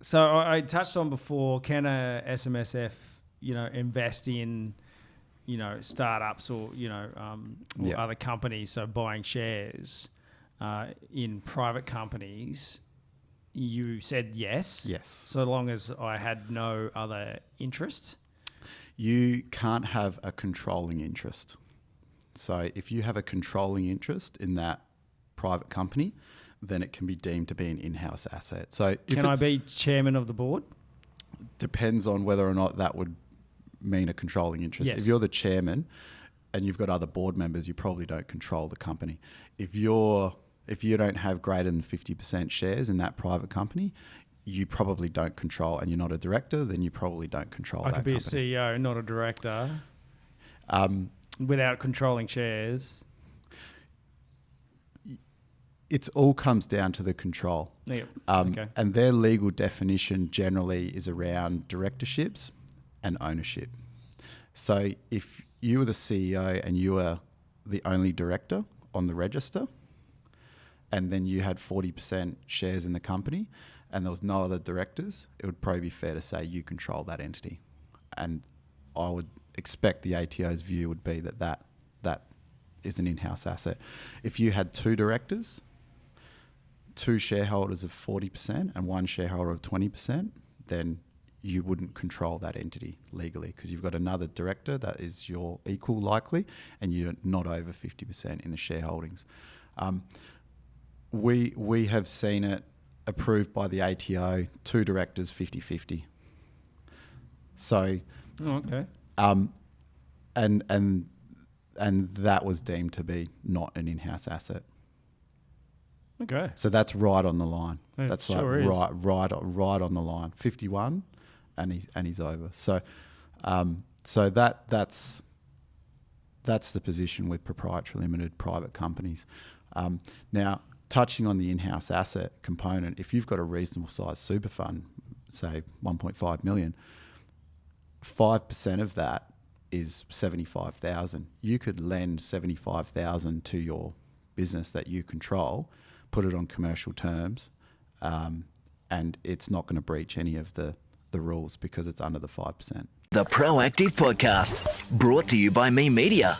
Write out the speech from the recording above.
So I touched on before, can a SMSF, invest in, startups or, or other companies, so buying shares in private companies? You said yes. Yes. So long as I had no other interest? You can't have a controlling interest. So if you have a controlling interest in that private company, then it can be deemed to be an in-house asset. So can I be chairman of the board? Depends on whether or not that would mean a controlling interest. Yes. If you're the chairman and you've got other board members, you probably don't control the company. If you don't have greater than 50% shares in that private company, you probably don't control, and you're not a director, then you probably don't control that company. I could be a CEO, not a director, without controlling shares. It all comes down to the control. Yep. Okay. And their legal definition generally is around directorships and ownership. So if you were the CEO and you were the only director on the register, and then you had 40% shares in the company and there was no other directors, it would probably be fair to say you control that entity. And I would expect the ATO's view would be that is an in-house asset. If you had two directors, two shareholders of 40% and one shareholder of 20%, then you wouldn't control that entity legally because you've got another director that is your equal likely and you're not over 50% in the shareholdings. We have seen it approved by the ATO, two directors 50-50. So okay. And that was deemed to be not an in-house asset. Okay. So that's right on the line. It That's sure like is. right on the line. 51, and he's over. So that's the position with proprietary limited private companies. Now, touching on the in-house asset component, if you've got a reasonable size super fund, say 1.5 million, 5% of that is 75,000. You could lend 75,000 to your business that you control, put it on commercial terms, and it's not going to breach any of the rules because it's under the 5%. The Proactive Podcast, brought to you by Me Media.